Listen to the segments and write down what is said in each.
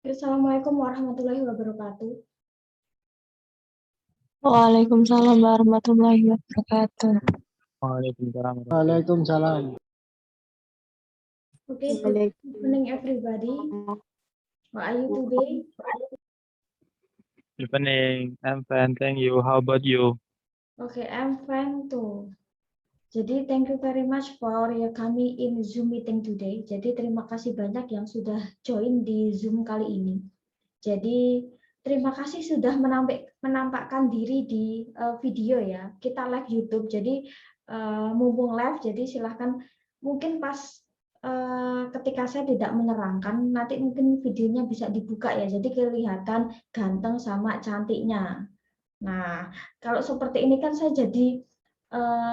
Assalamualaikum warahmatullahi wabarakatuh. Waalaikumsalam warahmatullahi wabarakatuh. Waalaikumsalam. Waalaikumsalam. Okay, good evening everybody. How are you today? Evening, I'm fine, thank you. How about you? Okay, I'm fine too. Jadi thank you very much for your coming in Zoom meeting today. Jadi terima kasih banyak yang sudah join di Zoom kali ini. Jadi terima kasih sudah menampakkan diri di video ya. Kita live YouTube. Jadi mumpung live, jadi silahkan mungkin pas ketika saya tidak menerangkan, nanti mungkin videonya bisa dibuka ya. Jadi kelihatan ganteng sama cantiknya. Nah, kalau seperti ini kan saya jadi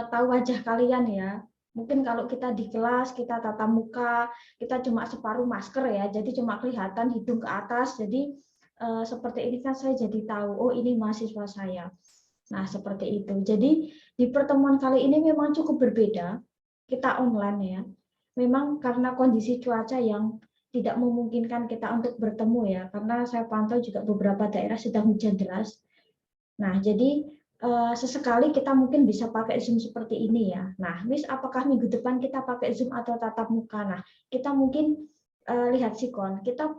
tahu wajah kalian ya. Mungkin kalau kita di kelas, kita tatap muka, kita cuma separuh masker ya, jadi cuma kelihatan hidung ke atas. Jadi seperti ini kan saya jadi tahu, oh ini mahasiswa saya. Nah, seperti itu. Jadi di pertemuan kali ini memang cukup berbeda. Kita online ya. Memang karena kondisi cuaca yang tidak memungkinkan kita untuk bertemu ya, karena saya pantau juga beberapa daerah sedang hujan deras. Nah, jadi sesekali kita mungkin bisa pakai Zoom seperti ini ya. Nah, Miss, apakah minggu depan kita pakai Zoom atau tatap muka? Nah, kita mungkin lihat sikon. Kita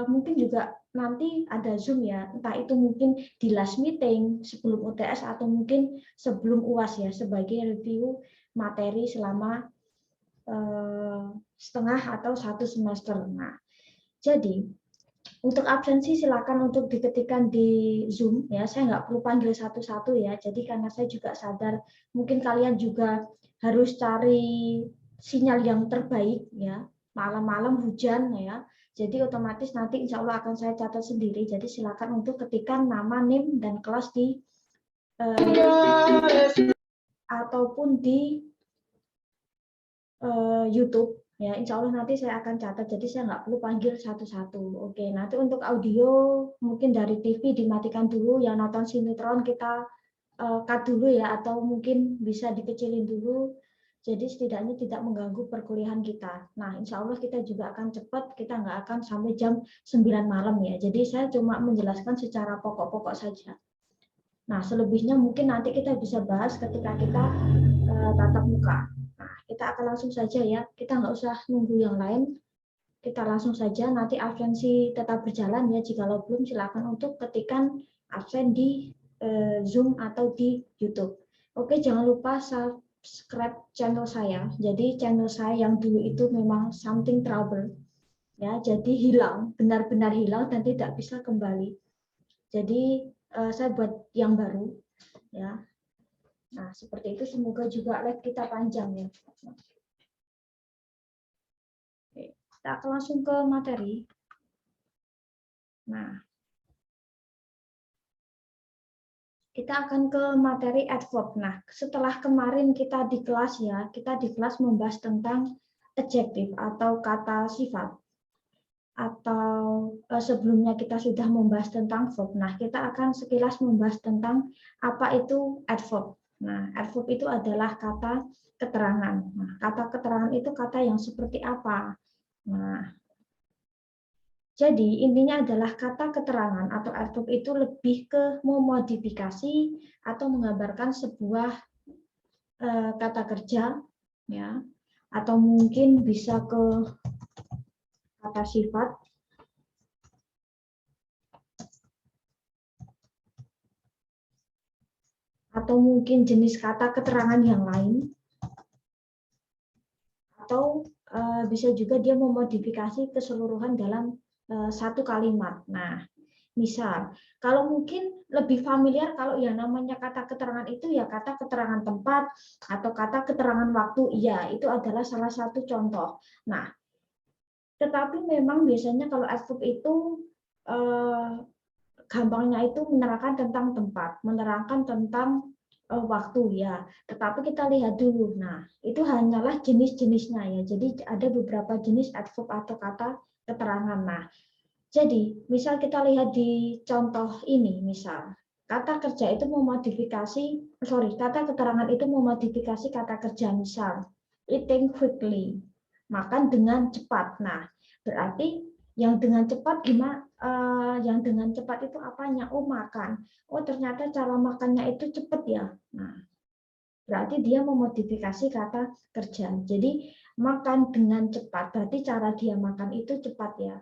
mungkin juga nanti ada Zoom ya. Entah itu mungkin di last meeting sebelum UTS atau mungkin sebelum UAS ya, sebagai review materi selama setengah atau satu semester. Nah, jadi untuk absensi silakan untuk diketikkan di Zoom ya. Saya nggak perlu panggil satu-satu ya. Jadi karena saya juga sadar mungkin kalian juga harus cari sinyal yang terbaik ya. Malam-malam hujan ya. Jadi otomatis nanti insya Allah akan saya catat sendiri. Jadi silakan untuk ketikkan nama, NIM dan kelas di ataupun di YouTube. Ya, insya Allah nanti saya akan catat, jadi saya nggak perlu panggil satu-satu. Oke, nanti untuk audio mungkin dari TV dimatikan dulu, yang nonton sinetron kita cut dulu ya, atau mungkin bisa dikecilin dulu, jadi setidaknya tidak mengganggu perkuliahan kita. Nah, insya Allah kita juga akan cepat, kita nggak akan sampai jam 9 malam ya, jadi saya cuma menjelaskan secara pokok-pokok saja. Nah, selebihnya mungkin nanti kita bisa bahas ketika kita tatap muka. Nah, kita akan langsung saja ya, kita nggak usah nunggu yang lain, kita langsung saja, nanti absensi tetap berjalan ya, jikalau belum silakan untuk ketikkan absen di Zoom atau di YouTube. Oke, jangan lupa subscribe channel saya, jadi channel saya yang dulu itu memang something trouble, ya, jadi hilang, benar-benar hilang dan tidak bisa kembali. Jadi saya buat yang baru, ya. Nah, seperti itu, semoga juga live kita panjang ya. Oke, kita akan langsung ke materi. Nah, kita akan ke materi adverb. Nah, setelah kemarin kita di kelas ya, kita di kelas membahas tentang adjektif atau kata sifat. Atau sebelumnya kita sudah membahas tentang verb. Nah, kita akan sekilas membahas tentang apa itu adverb. Nah, adverb itu adalah kata keterangan. Nah, kata keterangan itu kata yang seperti apa? Nah, jadi intinya adalah kata keterangan atau adverb itu lebih ke memodifikasi atau menggambarkan sebuah kata kerja, ya, atau mungkin bisa ke kata sifat, atau mungkin jenis kata keterangan yang lain, atau bisa juga dia memodifikasi keseluruhan dalam satu kalimat. Nah, misal, kalau mungkin lebih familiar kalau yang namanya kata keterangan itu ya kata keterangan tempat atau kata keterangan waktu, iya itu adalah salah satu contoh. Nah, tetapi memang biasanya kalau adverb itu gampangnya itu menerangkan tentang tempat, menerangkan tentang waktu ya. Tetapi kita lihat dulu. Nah, itu hanyalah jenis-jenisnya ya. Jadi ada beberapa jenis adverb atau kata keterangan. Nah, jadi misal kita lihat di contoh ini, misal kata kerja itu memodifikasi, kata keterangan itu memodifikasi kata kerja, misal eating quickly, makan dengan cepat. Nah, berarti Yang dengan cepat gimana? Yang dengan cepat itu apanya? Oh, makan. Oh, ternyata cara makannya itu cepat ya. Nah, berarti dia memodifikasi kata kerja. Jadi makan dengan cepat, berarti cara dia makan itu cepat ya.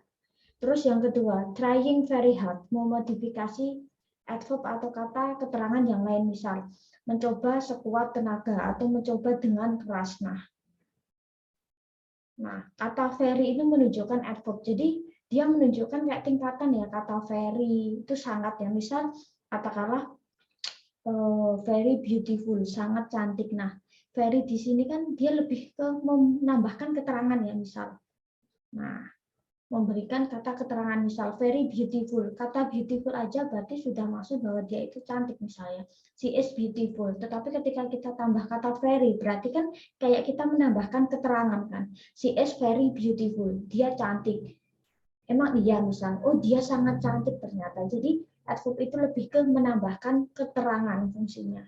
Terus yang kedua, trying very hard, memodifikasi adverb atau kata keterangan yang lain, misal mencoba sekuat tenaga atau mencoba dengan keras. Nah, kata very itu menunjukkan adverb. Jadi dia menunjukkan kayak tingkatan ya, kata very itu sangat ya. Misal katakanlah very beautiful, sangat cantik. Nah, very di sini kan dia lebih ke menambahkan keterangan ya, misal. Nah, memberikan kata keterangan, misal very beautiful. Kata beautiful aja berarti sudah masuk bahwa dia itu cantik misalnya. She is beautiful. Tetapi ketika kita tambah kata very, berarti kan kayak kita menambahkan keterangan kan. She is very beautiful. Dia cantik. Emang iya misal, oh dia sangat cantik ternyata. Jadi adverb itu lebih ke menambahkan keterangan fungsinya.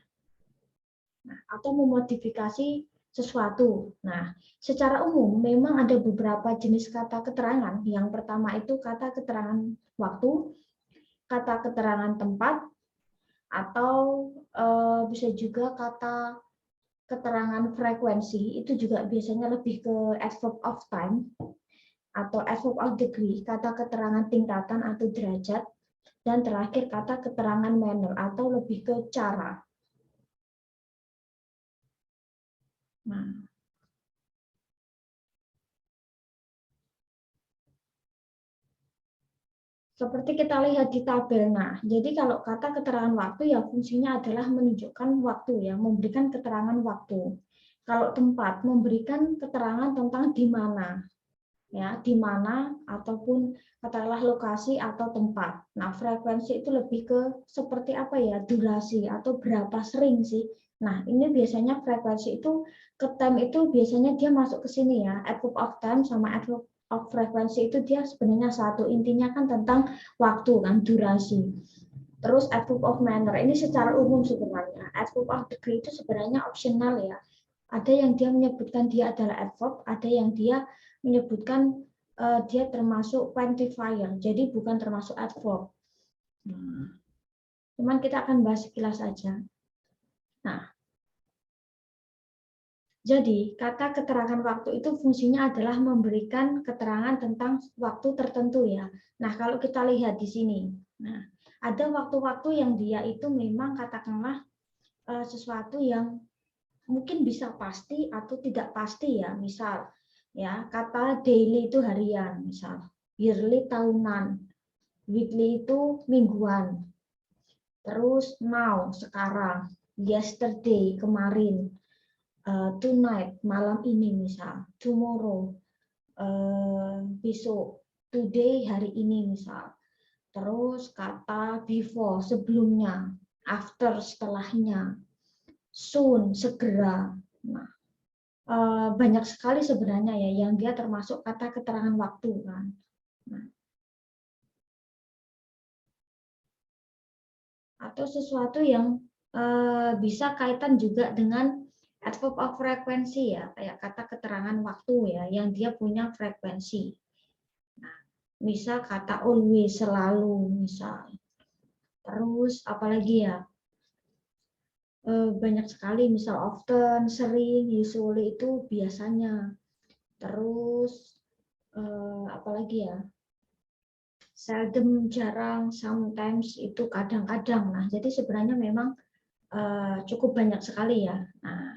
Nah, atau memodifikasi sesuatu. Nah, secara umum memang ada beberapa jenis kata keterangan. Yang pertama itu kata keterangan waktu, kata keterangan tempat, atau bisa juga kata keterangan frekuensi. Itu juga biasanya lebih ke adverb of time atau adverb of degree, kata keterangan tingkatan atau derajat, dan terakhir kata keterangan manner atau lebih ke cara. Nah, seperti kita lihat di tabel. Nah, jadi kalau kata keterangan waktu ya fungsinya adalah menunjukkan waktu ya, memberikan keterangan waktu. Kalau tempat memberikan keterangan tentang di mana. Ya, di mana ataupun katakanlah lokasi atau tempat. Nah, frekuensi itu lebih ke seperti apa ya? Durasi atau berapa sering sih. Nah, ini biasanya frekuensi itu ke time itu biasanya dia masuk ke sini ya. Adverb of time sama adverb of frekuensi itu dia sebenarnya satu. Intinya kan tentang waktu kan, durasi. Terus adverb of manner ini secara umum sebenarnya. Adverb of degree itu sebenarnya optional ya. Ada yang dia menyebutkan dia adalah adverb, ada yang dia menyebutkan dia termasuk quantifier, jadi bukan termasuk adverb. Cuman kita akan bahas sekilas saja. Nah, jadi kata keterangan waktu itu fungsinya adalah memberikan keterangan tentang waktu tertentu ya. Nah, kalau kita lihat di sini, nah ada waktu-waktu yang dia itu memang katakanlah sesuatu yang mungkin bisa pasti atau tidak pasti ya. Misal ya, kata daily itu harian, misal yearly tahunan, weekly itu mingguan, terus now sekarang, yesterday kemarin, tonight malam ini, misal tomorrow besok, today hari ini, misal. Terus kata before sebelumnya, after setelahnya, soon segera. Nah, banyak sekali sebenarnya ya yang dia termasuk kata keterangan waktu kan. Nah, atau sesuatu yang bisa kaitan juga dengan adverb of frekuensi ya, kayak kata keterangan waktu ya, yang dia punya frekuensi. Nah, misal kata always, selalu, misal. Terus apalagi ya, banyak sekali, misal often, sering, usually itu biasanya. Terus apalagi ya, seldom, jarang, sometimes itu kadang-kadang. Nah, jadi sebenarnya memang cukup banyak sekali ya. Nah,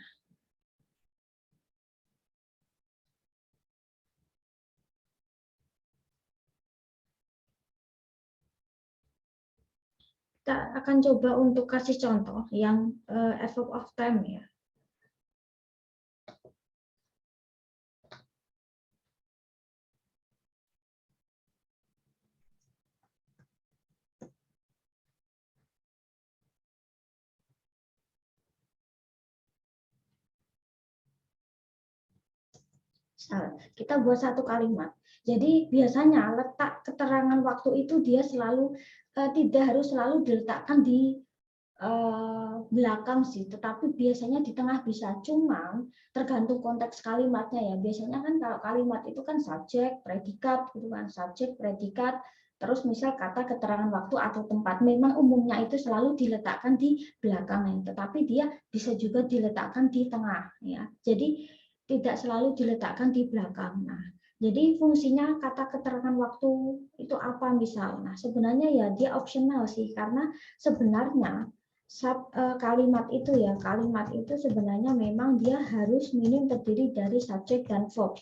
kita akan coba untuk kasih contoh yang adverb of time ya. Kita buat satu kalimat. Jadi biasanya letak keterangan waktu itu dia selalu tidak harus selalu diletakkan di belakang sih, tetapi biasanya di tengah bisa. Cuman tergantung konteks kalimatnya ya. Biasanya kan kalau kalimat itu kan subjek, predikat, gitu kan, subjek, predikat, terus misal kata keterangan waktu atau tempat. Memang umumnya itu selalu diletakkan di belakang ya, tetapi dia bisa juga diletakkan di tengah ya. Jadi tidak selalu diletakkan di belakang. Nah, jadi fungsinya kata keterangan waktu itu apa misal? Nah, sebenarnya ya dia opsional sih, karena sebenarnya kalimat itu sebenarnya memang dia harus minim terdiri dari subjek dan verb.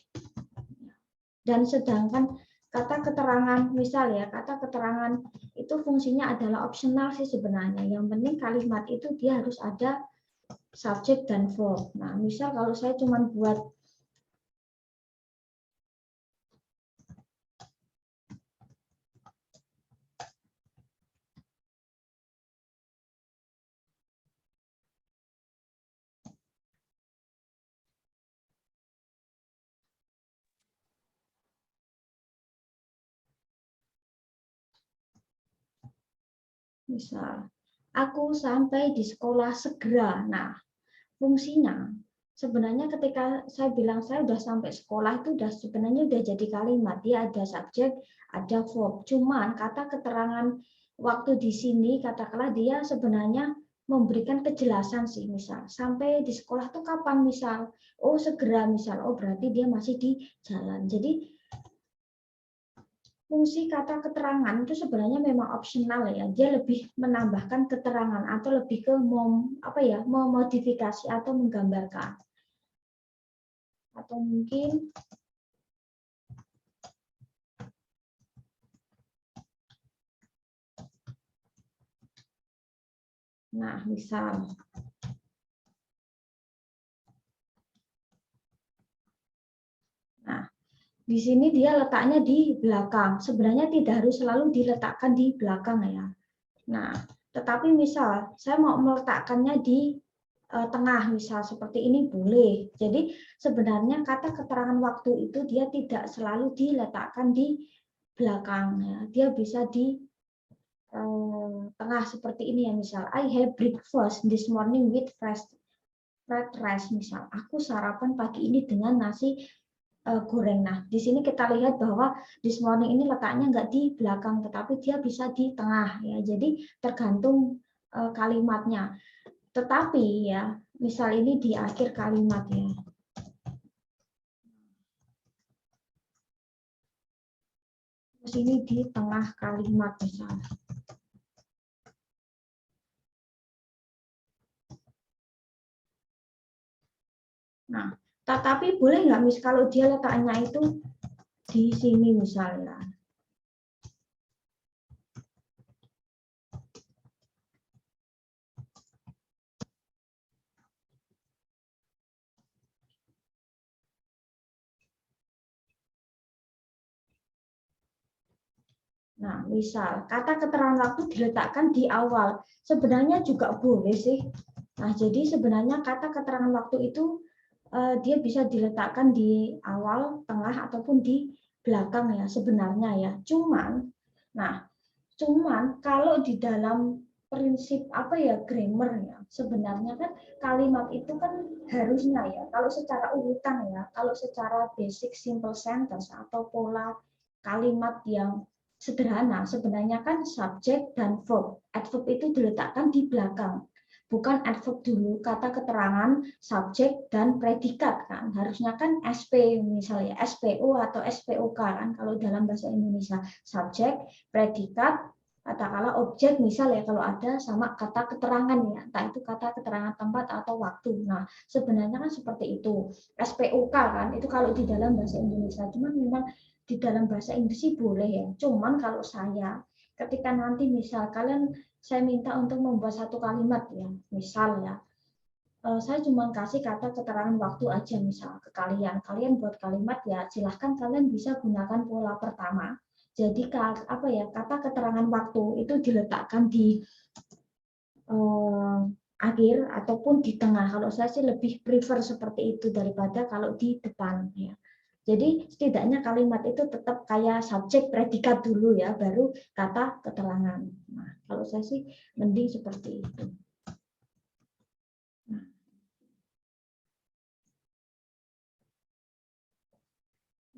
Dan sedangkan kata keterangan misal ya, kata keterangan itu fungsinya adalah opsional sih sebenarnya. Yang penting kalimat itu dia harus ada subjek dan verb. Nah, misal kalau saya cuma buat misal, aku sampai di sekolah segera. Nah, fungsinya sebenarnya ketika saya bilang saya udah sampai sekolah itu udah sebenarnya udah jadi kalimat. Dia ada subjek, ada verb. Cuman kata keterangan waktu di sini katakanlah dia sebenarnya memberikan kejelasan sih, misal sampai di sekolah tuh kapan, misal oh segera, misal oh berarti dia masih di jalan. Jadi fungsi kata keterangan itu sebenarnya memang opsional ya. Dia lebih menambahkan keterangan atau lebih ke memodifikasi atau menggambarkan. Atau mungkin misal di sini dia letaknya di belakang. Sebenarnya tidak harus selalu diletakkan di belakang ya. Nah, tetapi misal saya mau meletakkannya di tengah, misal seperti ini boleh. Jadi sebenarnya kata keterangan waktu itu dia tidak selalu diletakkan di belakang ya. Dia bisa di tengah seperti ini ya, misal I have breakfast this morning with fried rice, misal aku sarapan pagi ini dengan nasi goreng. Nah, di sini kita lihat bahwa this morning ini letaknya nggak di belakang, tetapi dia bisa di tengah ya. Jadi tergantung kalimatnya. Tetapi ya, misal ini di akhir kalimat ya. Terus ini di tengah kalimat misal. Nah, tetapi boleh nggak kalau dia letaknya itu di sini misalnya. Nah, misal kata keterangan waktu diletakkan di awal, sebenarnya juga boleh sih. Nah, jadi sebenarnya kata keterangan waktu itu dia bisa diletakkan di awal, tengah ataupun di belakang ya sebenarnya ya. Cuman kalau di dalam prinsip grammar ya, sebenarnya kan kalimat itu kan harusnya ya, kalau secara urutan ya, kalau secara basic simple sentence atau pola kalimat yang sederhana, sebenarnya kan subjek dan verb. Adverb itu diletakkan di belakang, bukan adverb dulu, kata keterangan, subjek dan predikat kan. Harusnya kan SP misalnya SPO atau SPOK kan kalau dalam bahasa Indonesia. Subjek, predikat, katakanlah objek misal ya kalau ada, sama kata keterangan ya, entah itu kata keterangan tempat atau waktu. Nah, sebenarnya kan seperti itu. SPOK kan itu kalau di dalam bahasa Indonesia, cuman memang di dalam bahasa Inggris sih boleh ya. Cuman kalau saya ketika nanti misal saya minta untuk membuat satu kalimat ya, misal ya, saya cuma kasih kata keterangan waktu aja misal ke kalian. Kalian buat kalimat ya, silahkan kalian bisa gunakan pola pertama. Jadi kata keterangan waktu itu diletakkan di akhir ataupun di tengah. Kalau saya sih lebih prefer seperti itu daripada kalau di depan ya. Jadi setidaknya kalimat itu tetap kayak subjek predikat dulu ya, baru kata keterangan. Nah, kalau saya sih mending seperti itu.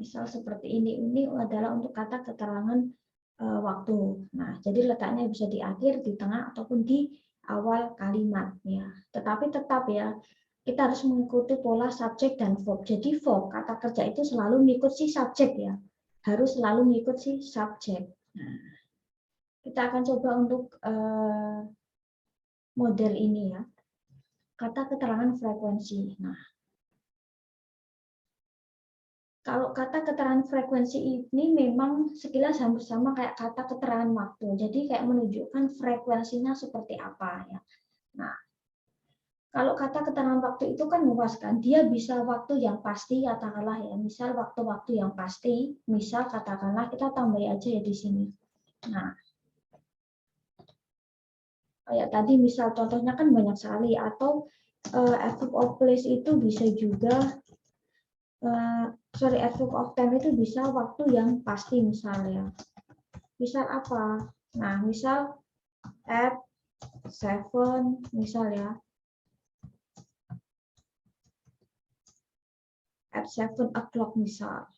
Misal seperti ini adalah untuk kata keterangan waktu. Nah, jadi letaknya bisa di akhir, di tengah, ataupun di awal kalimat. Ya. Tetapi tetap ya, kita harus mengikuti pola subjek dan verb. Jadi verb, kata kerja itu selalu mengikut si subjek ya. Harus selalu mengikut si subjek. Nah, kita akan coba untuk model ini ya. Kata keterangan frekuensi. Nah, kalau kata keterangan frekuensi ini memang sekilas hampir sama kayak kata keterangan waktu. Jadi kayak menunjukkan frekuensinya seperti apa ya. Nah, kalau kata keterangan waktu itu kan luas kan. Dia bisa waktu yang pasti katakanlah ya. Misal waktu-waktu yang pasti. Misal katakanlah kita tambah aja ya di sini. Nah, kayak tadi misal contohnya kan banyak sekali. Atau verb of place itu bisa juga verb of time itu bisa waktu yang pasti misalnya. Misal apa? Nah, misal at 7 misal ya. At 7 o'clock misal.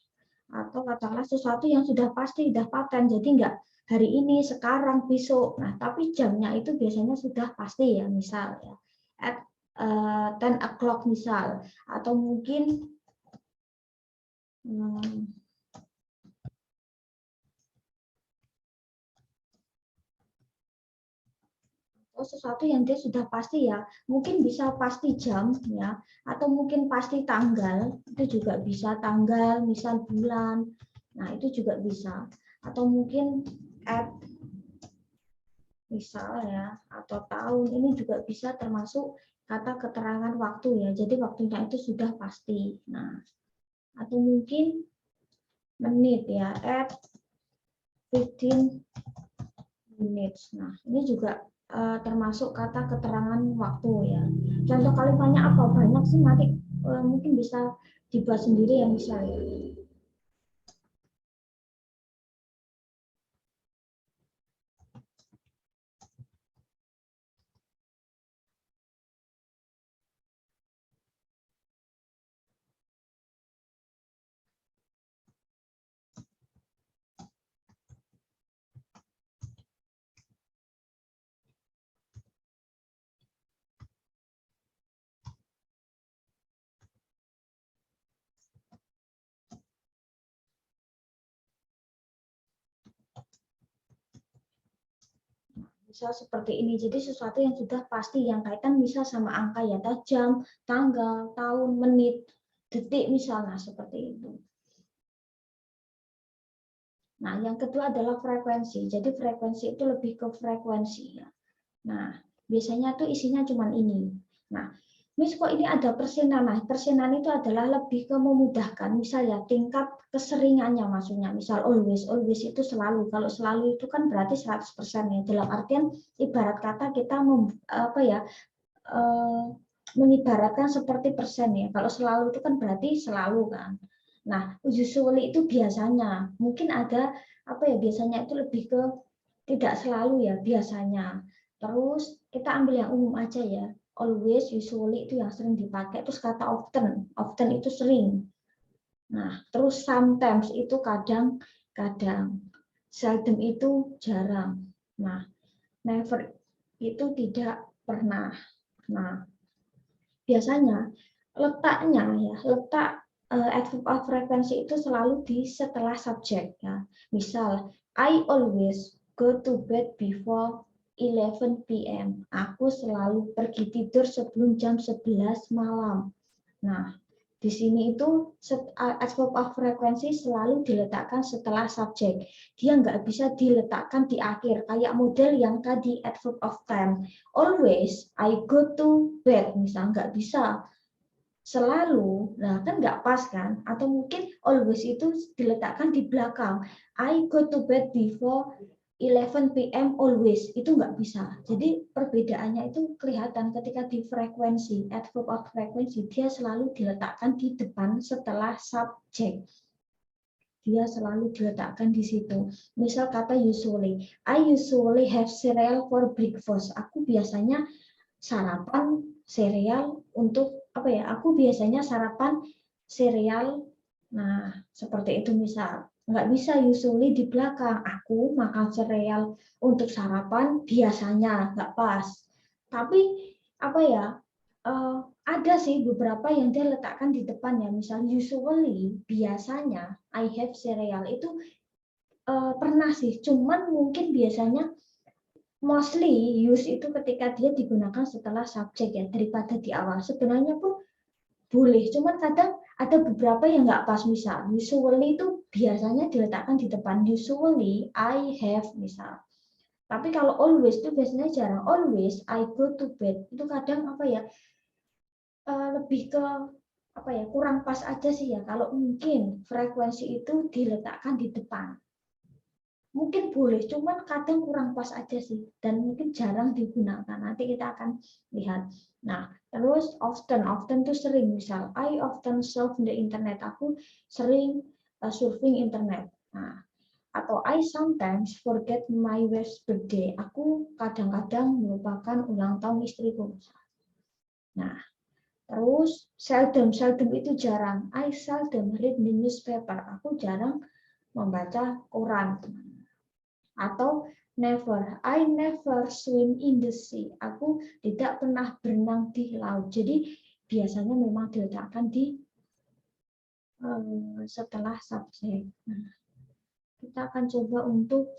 Atau katakanlah sesuatu yang sudah pasti, sudah paten. Jadi enggak hari ini, sekarang, besok. Nah, tapi jamnya itu biasanya sudah pasti ya, misal ya. At 10 o'clock misal. Atau mungkin sesuatu yang dia sudah pasti ya, mungkin bisa pasti jam ya, atau mungkin pasti tanggal, itu juga bisa tanggal, misal bulan, nah itu juga bisa, atau mungkin at misal ya, atau tahun, ini juga bisa termasuk kata keterangan waktu ya, jadi waktunya itu sudah pasti. Nah, atau mungkin menit ya, at 15 minutes. Nah, ini juga termasuk kata keterangan waktu ya. Contoh kalimatnya apa? Banyak sih, nanti mungkin bisa dibuat sendiri ya misalnya. Misal seperti ini, jadi sesuatu yang sudah pasti, yang kaitan misal sama angka ya, jam, tanggal, tahun, menit, detik misalnya, seperti itu. Nah, yang kedua adalah frekuensi. Jadi frekuensi itu lebih ke frekuensi ya. Nah, biasanya tuh isinya cuma ini. Nah, Miss kok ini ada persenan. Nah, persenan itu adalah lebih ke memudahkan. Misal ya, tingkat keseringannya maksudnya. Misal always itu selalu. Kalau selalu itu kan berarti 100% ya. Dalam artian ibarat kata kita mengibaratkan seperti persen ya. Kalau selalu itu kan berarti selalu kan. Nah, usually itu biasanya. Mungkin ada biasanya itu lebih ke tidak selalu ya, biasanya. Terus kita ambil yang umum aja ya. Always, usually itu yang sering dipakai. Terus kata often itu sering. Nah, terus sometimes itu kadang-kadang. Seldom itu jarang. Nah, never itu tidak pernah. Nah, biasanya letak adverb of frequency itu selalu di setelah subjek ya. Misal, I always go to bed before 11 p.m. Aku selalu pergi tidur sebelum jam 11 malam. Nah, di sini itu adverb of frequency selalu diletakkan setelah subjek. Dia nggak bisa diletakkan di akhir. Kayak model yang tadi adverb of time. Always I go to bed. Misal nggak bisa. Selalu, nah kan nggak pas kan? Atau mungkin always itu diletakkan di belakang. I go to bed before 11 p.m. always, itu nggak bisa. Jadi perbedaannya itu kelihatan ketika di frekuensi, adverb of frekuensi, dia selalu diletakkan di depan setelah subjek. Dia selalu diletakkan di situ. Misal kata usually, I usually have cereal for breakfast. Aku biasanya sarapan sereal untuk Aku biasanya sarapan sereal Nah, seperti itu misal. Nggak bisa usually di belakang. Aku makan sereal untuk sarapan biasanya, nggak pas. Tapi apa ya, ada sih beberapa yang dia letakkan di depan ya. Misal usually, biasanya, I have cereal. Itu pernah sih. Cuman mungkin biasanya mostly use itu ketika dia digunakan setelah subjek ya, daripada di awal. Sebenarnya pun boleh, cuman kadang ada beberapa yang nggak pas. Misal usually itu biasanya diletakkan di depan, usually I have misal. Tapi kalau always itu biasanya jarang. Always I go to bed itu kadang apa ya, lebih ke apa ya, kurang pas aja sih ya. Kalau mungkin frekuensi itu diletakkan di depan mungkin boleh, cuman kadang kurang pas aja sih, dan mungkin jarang digunakan. Nanti kita akan lihat. Nah, terus often tuh sering. Misal, I often surf the internet. Aku sering surfing internet. Nah, atau I sometimes forget my wife's birthday. Aku kadang-kadang melupakan ulang tahun istriku. Nah, terus seldom itu jarang. I seldom read the newspaper. Aku jarang membaca koran. Atau never, I never swim in the sea. Aku tidak pernah berenang di laut. Jadi biasanya memang diletakkan di setelah subjek. Nah, kita akan coba untuk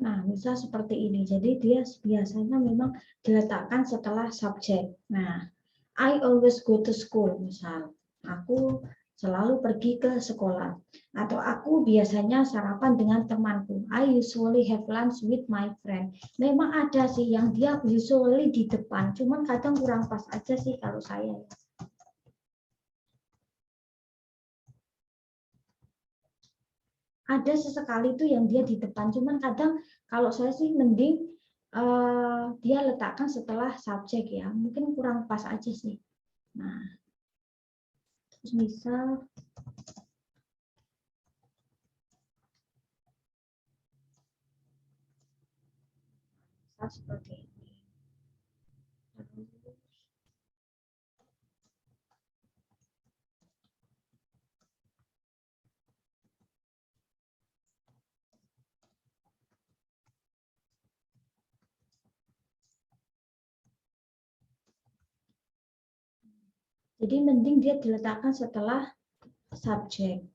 Nah, misal seperti ini. Jadi dia biasanya memang diletakkan setelah subjek. Nah, I always go to school, misal. Aku selalu pergi ke sekolah. Atau aku biasanya sarapan dengan temanku. I usually have lunch with my friend. Memang ada sih yang dia usually di depan. Cuman kadang kurang pas aja sih kalau saya. Ada sesekali tuh yang dia di depan, cuman kadang kalau saya sih mending dia letakkan setelah subjek ya, mungkin kurang pas aja sih. Nah, terus misal seperti ini. Jadi mending dia diletakkan setelah subjek.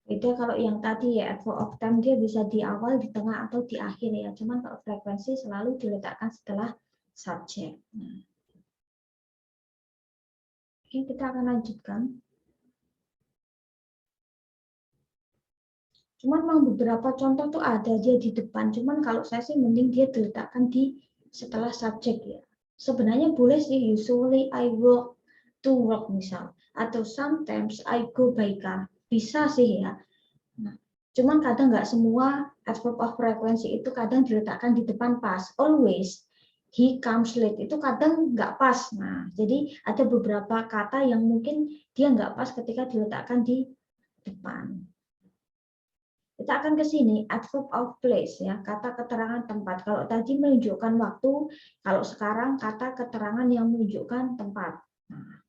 Itu kalau yang tadi ya, adverb of time dia bisa di awal, di tengah, atau di akhir ya. Cuman kalau frekuensi selalu diletakkan setelah subjek. Nah. Oke, kita akan lanjutkan. Cuman memang beberapa contoh tuh ada dia di depan. Cuman kalau saya sih mending dia diletakkan di setelah subjek ya. Sebenarnya boleh sih, usually I walk to work misal. Atau sometimes I go by car. Bisa sih ya. Nah, cuman kadang nggak semua adverb of frequency itu kadang diletakkan di depan pas. Always he comes late itu kadang nggak pas. Nah, jadi ada beberapa kata yang mungkin dia nggak pas ketika diletakkan di depan. Kita akan ke sini, adverb of place ya, kata keterangan tempat. Kalau tadi menunjukkan waktu, kalau sekarang kata keterangan yang menunjukkan tempat. Nah,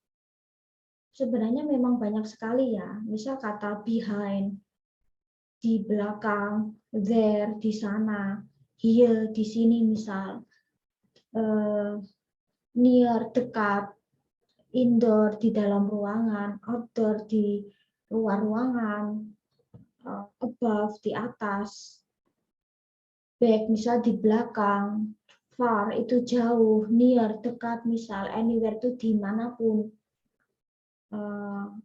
sebenarnya memang banyak sekali ya, misal kata behind, di belakang, there, di sana, here di sini misal, near dekat, indoor di dalam ruangan, outdoor di luar ruangan, above di atas, back misal di belakang, far itu jauh, near dekat misal, anywhere itu dimanapun,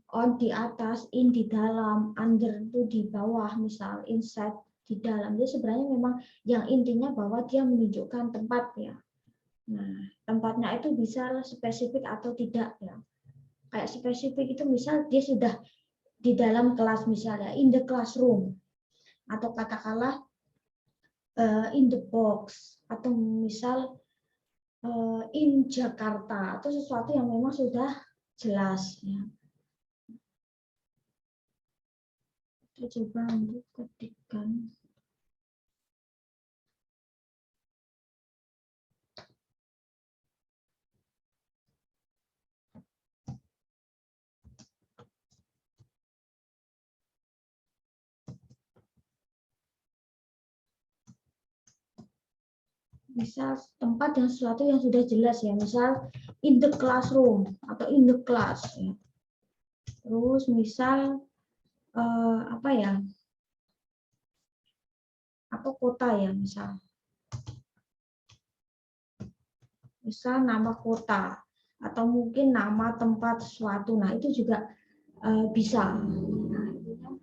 on di atas, in di dalam, under itu di bawah misal, inside di dalam. Jadi sebenarnya memang yang intinya bahwa dia menunjukkan tempat ya. Nah, tempatnya itu bisa spesifik atau tidak ya. Kayak spesifik itu misal dia sudah di dalam kelas misalnya, in the classroom, atau katakanlah in the box, atau misal in Jakarta, atau sesuatu yang memang sudah jelas ya. Kita coba untuk ketikkan. Misal tempat yang sesuatu yang sudah jelas ya, misal in the classroom atau in the class ya. Terus misal apa ya, atau kota ya, misal nama kota atau mungkin nama tempat sesuatu. Nah itu juga bisa. Nah,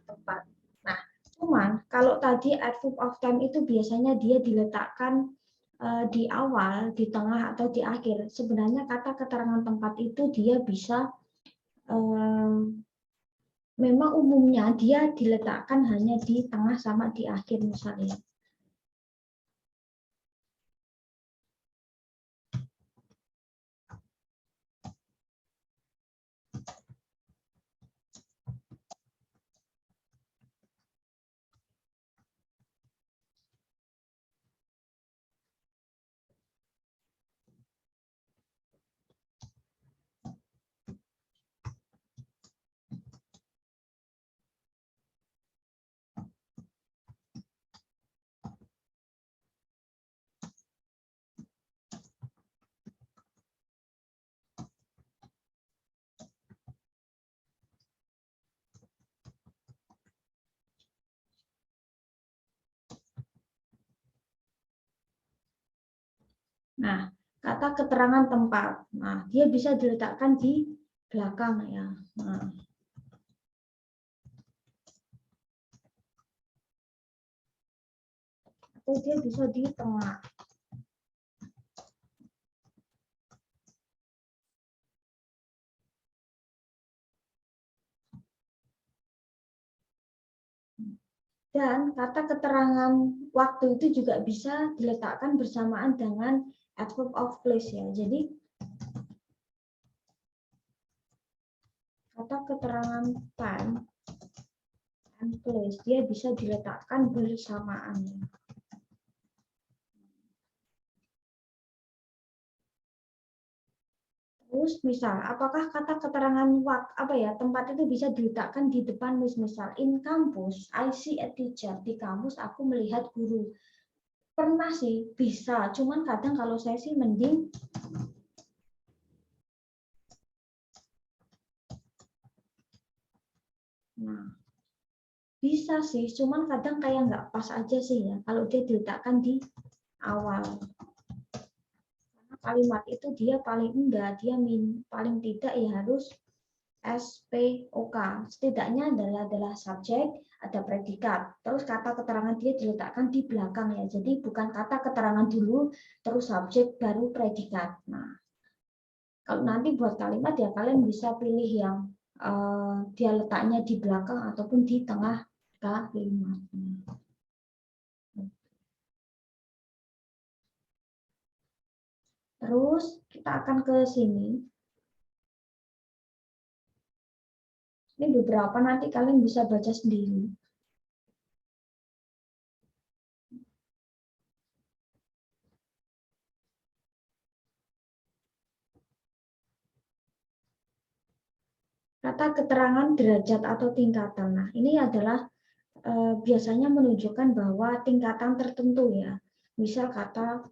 tempat. Nah cuman kalau tadi adverb of time itu biasanya dia diletakkan di awal, di tengah, atau di akhir. Sebenarnya kata keterangan tempat itu dia bisa, memang umumnya dia diletakkan hanya di tengah sama di akhir misalnya. Nah, kata keterangan tempat. Nah, dia bisa diletakkan di belakang ya. Nah. Atau dia bisa di tengah. Dan kata keterangan waktu itu juga bisa diletakkan bersamaan dengan adverb of place ya. Jadi kata keterangan time and place dia bisa diletakkan bersamaan. Terus misal, apakah kata keterangan tempat itu bisa diletakkan di depan misal in campus, I see a teacher, di kampus aku melihat guru. Pernah sih bisa, cuman kadang kalau saya sih mending bisa sih, cuman kadang kayak nggak pas aja sih ya kalau dia diletakkan di awal. Karena kalimat itu dia paling enggak, dia paling tidak ya harus SPOK. Setidaknya adalah subjek, ada predikat. Terus kata keterangan dia diletakkan di belakang ya. Jadi bukan kata keterangan dulu, terus subjek, baru predikat. Nah, kalau nanti buat kalimat ya kalian bisa pilih yang dia letaknya di belakang ataupun di tengah kalimat. Terus kita akan ke sini. Ini beberapa nanti kalian bisa baca sendiri. Kata keterangan derajat atau tingkatan. Nah, ini adalah biasanya menunjukkan bahwa tingkatan tertentu ya. Misal kata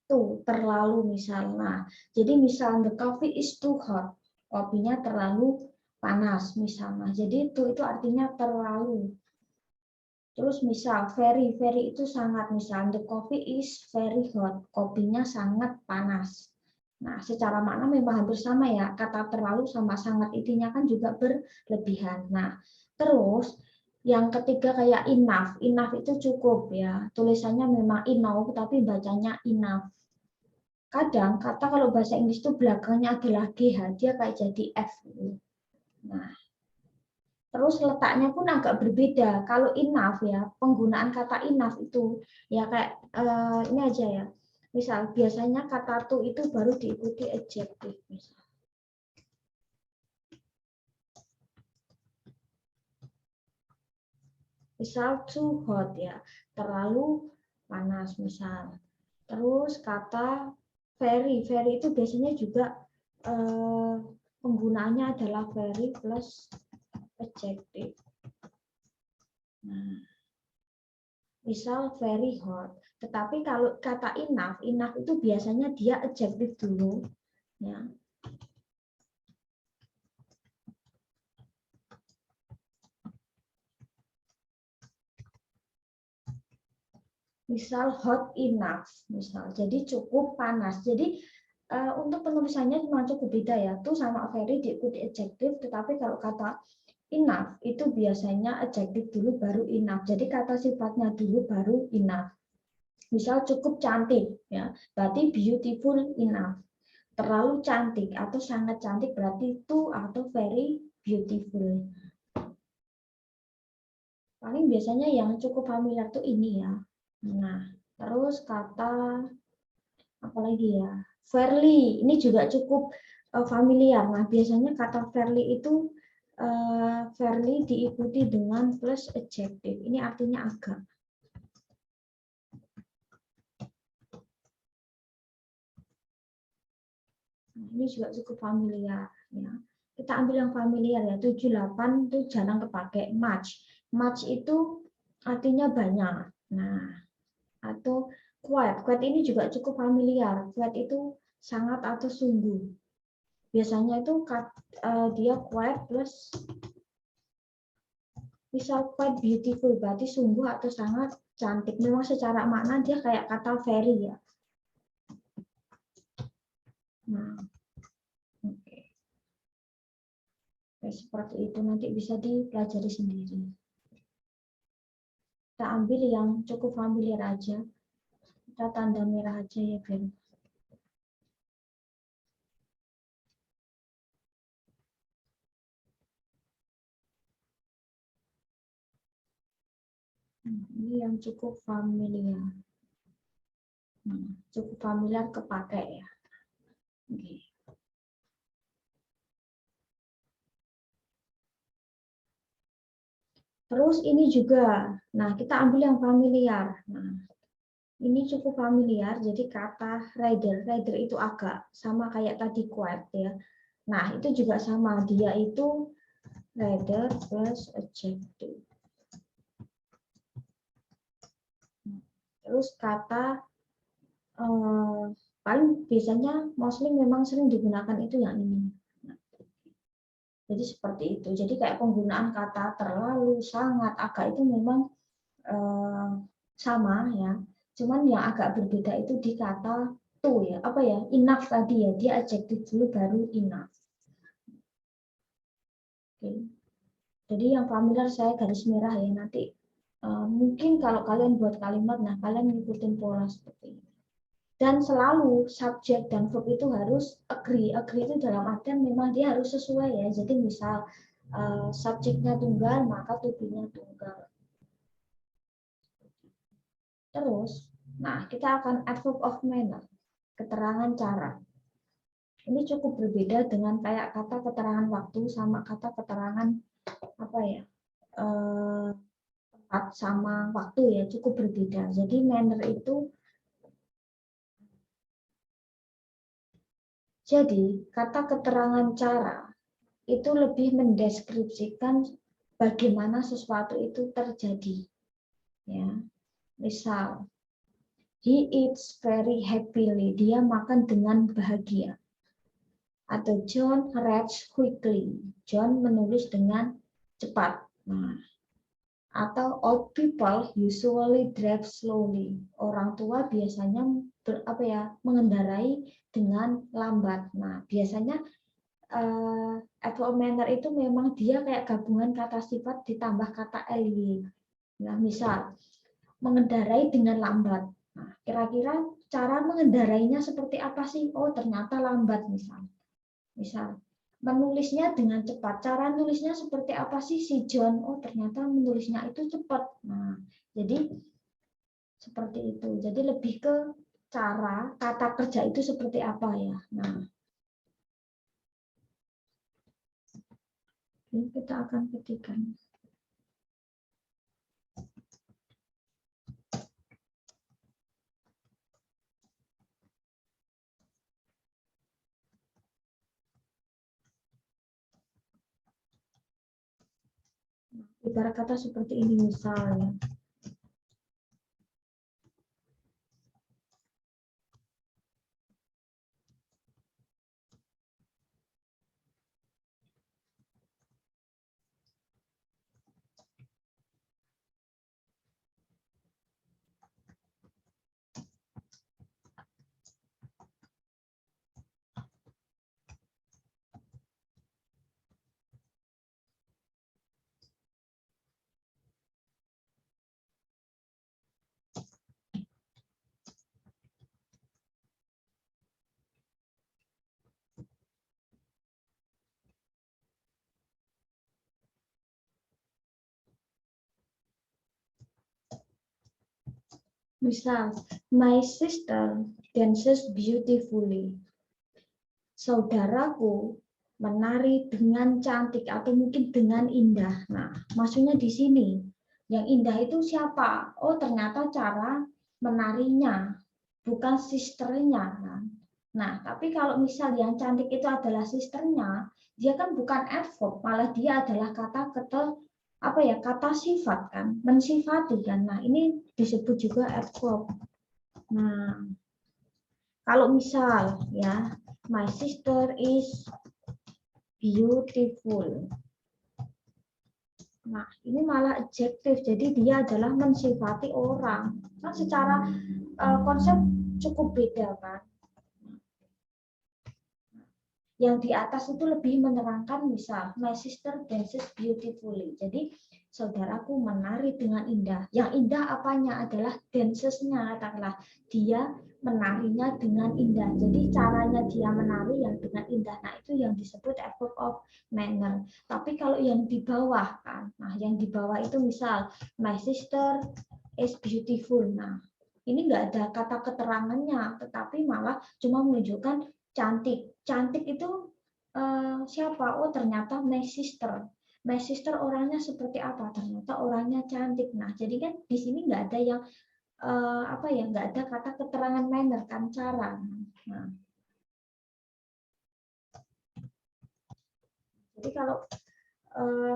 too, terlalu misalnya. Jadi misal the coffee is too hot, kopinya terlalu panas misalnya. Jadi itu artinya terlalu. Terus misal very itu sangat, misal the coffee is very hot, kopinya sangat panas. Nah, secara makna memang hampir sama ya, kata terlalu sama sangat intinya kan juga berlebihan. Nah, terus yang ketiga kayak enough itu cukup ya, tulisannya memang enough tapi bacanya enough. Kadang kata kalau bahasa Inggris itu belakangnya adalah GH, dia kayak jadi F. Nah, terus letaknya pun agak berbeda. Kalau enough ya, penggunaan kata enough itu ya kayak ini aja ya. Misal biasanya kata to itu baru diikuti adjective. Misal too hot ya, terlalu panas misal. Terus kata very itu biasanya juga penggunaannya adalah very plus adjective. Nah, misal very hot. Tetapi kalau kata enough itu biasanya dia adjective dulu, ya. Misal hot enough, misal. Jadi cukup panas. Jadi untuk penulisannya memang cukup beda ya. Tuh sama very diikuti adjective, tetapi kalau kata enough itu biasanya adjective dulu baru enough. Jadi kata sifatnya dulu baru enough. Misal cukup cantik ya, berarti beautiful enough. Terlalu cantik atau sangat cantik berarti too atau very beautiful. Paling biasanya yang cukup familiar tuh ini ya. Nah, terus kata apa lagi ya? Fairly, ini juga cukup familiar. Nah, biasanya kata fairly itu fairly diikuti dengan plus adjective. Ini artinya agak. Ini juga cukup familiar ya. Kita ambil yang familiar ya. 78 itu jarang kepake. Much. Much itu artinya banyak. Nah, atau quite. Quite ini juga cukup familiar. Quite itu sangat atau sungguh. Biasanya itu dia quite plus misal quite beautiful berarti sungguh atau sangat cantik. Memang secara makna dia kayak kata very ya. Nah, oke. Seperti itu nanti bisa dipelajari sendiri. Kita ambil yang cukup familiar aja. Kita tanda merah aja ya biar. Ini yang cukup familiar. Cukup familiar kepake ya. Oke. Terus ini juga, nah kita ambil yang familiar. Nah, ini cukup familiar, jadi kata rider itu agak sama kayak tadi quite ya. Nah itu juga sama, dia itu rider plus adjective. Terus kata paling biasanya mostly memang sering digunakan itu yang ini. Jadi seperti itu. Jadi kayak penggunaan kata terlalu, sangat, agak itu memang sama ya. Cuman yang agak berbeda itu di kata to ya. Apa ya? Enough tadi ya. Dia adjective dulu baru enough. Oke. Jadi yang familiar saya garis merah ya nanti. Mungkin kalau kalian buat kalimat, nah kalian ngikutin pola seperti ini. Dan selalu subjek dan verb itu harus agree. Agree itu dalam artian memang dia harus sesuai ya. Jadi misal subjeknya tunggal, maka to be-nya tunggal. Terus, nah kita akan adverb of manner, keterangan cara. Ini cukup berbeda dengan kayak kata keterangan waktu sama kata keterangan apa ya tempat sama waktu ya, cukup berbeda. Jadi manner itu jadi kata keterangan cara itu lebih mendeskripsikan bagaimana sesuatu itu terjadi. Ya. Misal, he eats very happily. Dia makan dengan bahagia. Atau John reads quickly. John menulis dengan cepat. Nah, atau old people usually drive slowly. Orang tua biasanya mengendarai dengan lambat. Nah, biasanya adverb manner itu memang dia kayak gabungan kata sifat ditambah kata ly. Nah, misal mengendarai dengan lambat. Nah, kira-kira cara mengendarainya seperti apa sih? Oh, ternyata lambat misal. Misal menulisnya dengan cepat. Cara nulisnya seperti apa sih si John? Oh, ternyata menulisnya itu cepat. Nah, jadi seperti itu. Jadi lebih ke cara kata kerja itu seperti apa ya. Nah, ini kita akan ketikkan. Ibarat kata seperti ini misalnya. Misal, my sister dances beautifully. Saudaraku menari dengan cantik atau mungkin dengan indah. Nah, maksudnya di sini, yang indah itu siapa? Oh, ternyata cara menarinya, bukan sisternya. Nah, tapi kalau misal yang cantik itu adalah sisternya, dia kan bukan adverb, malah dia adalah kata kata sifat kan, mensifati kan. Nah, ini disebut juga adverb. Nah, kalau misal ya, my sister is beautiful. Nah, ini malah adjektif, jadi dia adalah mensifati orang. Kan secara konsep cukup beda kan. Yang di atas itu lebih menerangkan, misal my sister dances beautifully. Jadi saudaraku menari dengan indah. Yang indah apanya? Adalah dancesnya, katakanlah dia menarinya dengan indah. Jadi caranya dia menari yang dengan indah. Nah, itu yang disebut adverb of manner. Tapi kalau yang di bawah kan, nah yang di bawah itu misal my sister is beautiful. Nah, ini enggak ada kata keterangannya, tetapi malah cuma menunjukkan cantik. Cantik itu siapa? Oh, ternyata my sister. My sister orangnya seperti apa? Ternyata orangnya cantik. Nah, jadi kan di sini nggak ada yang nggak ada kata keterangan manner kan, cara. Nah, jadi kalau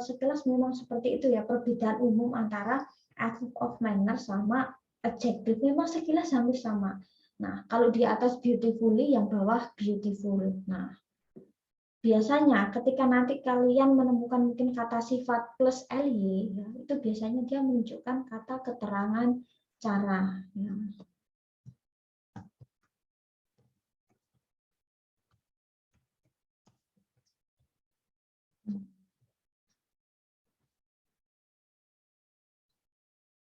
sekilas memang seperti itu ya perbedaan umum antara adverb of manner sama adjective. Memang sekilas hampir sama. Nah, kalau di atas beautifully, yang bawah beautiful. Nah, biasanya ketika nanti kalian menemukan mungkin kata sifat plus ly, ya, itu biasanya dia menunjukkan kata keterangan cara. Ya.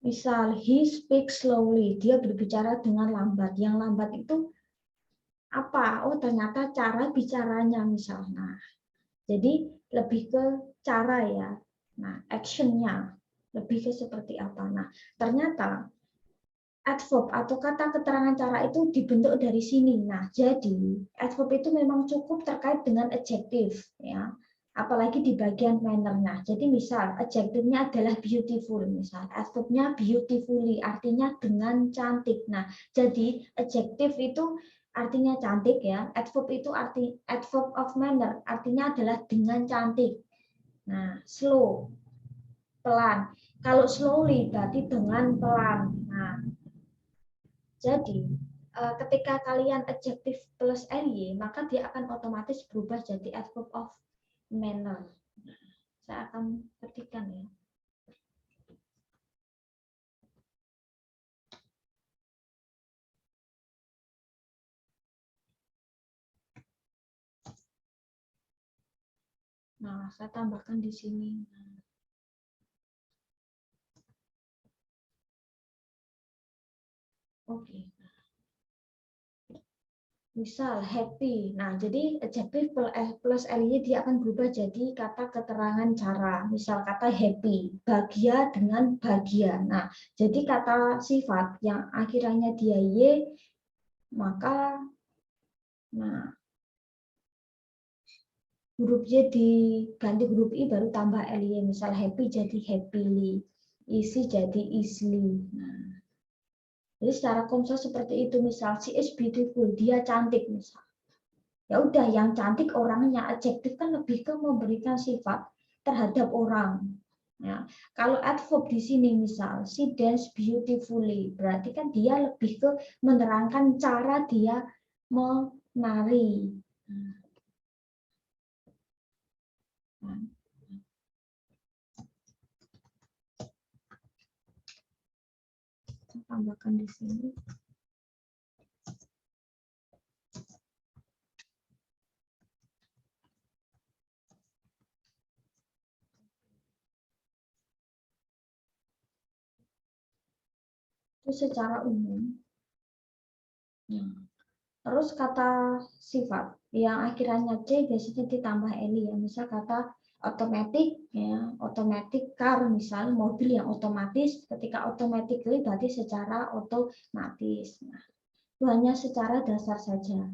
Misal, he speaks slowly, dia berbicara dengan lambat. Yang lambat itu apa? Oh, ternyata cara bicaranya misalnya. Jadi lebih ke cara ya. Nah, actionnya lebih ke seperti apa. Nah, ternyata adverb atau kata keterangan cara itu dibentuk dari sini. Nah, jadi adverb itu memang cukup terkait dengan adjektif ya. Apalagi di bagian manner-nya. Jadi misal adjektifnya adalah beautiful, misal adverbnya beautifully, artinya dengan cantik. Nah, jadi adjektif itu artinya cantik ya. Adverb itu adverb of manner, artinya adalah dengan cantik. Nah, slow, pelan. Kalau slowly berarti dengan pelan. Nah, jadi ketika kalian adjective plus ly, maka dia akan otomatis berubah jadi adverb of manner. Saya akan ketikkan ya. Nah, saya tambahkan di sini. Oke. Misal happy. Nah, jadi adjective plus ly dia akan berubah jadi kata keterangan cara. Misal kata happy, bahagia dengan bahagia. Nah, jadi kata sifat yang akhirnya dia y, maka nah huruf y diganti huruf i baru tambah ly. Misal happy jadi happily, easy jadi easily. Nah, jadi secara konsep seperti itu. Misal she is beautiful, dia cantik misal. Ya udah, yang cantik orangnya. Adjektif kan lebih ke memberikan sifat terhadap orang. Ya, kalau adverb di sini misal she dance beautifully, berarti kan dia lebih ke menerangkan cara dia menari. Nah, tambahkan di sini. Itu secara umum. Nah, terus kata sifat yang akhirnya c biasanya ditambah ly ya. Misal kata otomatis ya, otomatis car misal mobil yang otomatis, ketika automatically berarti secara otomatis. Nah, itu hanya secara dasar saja.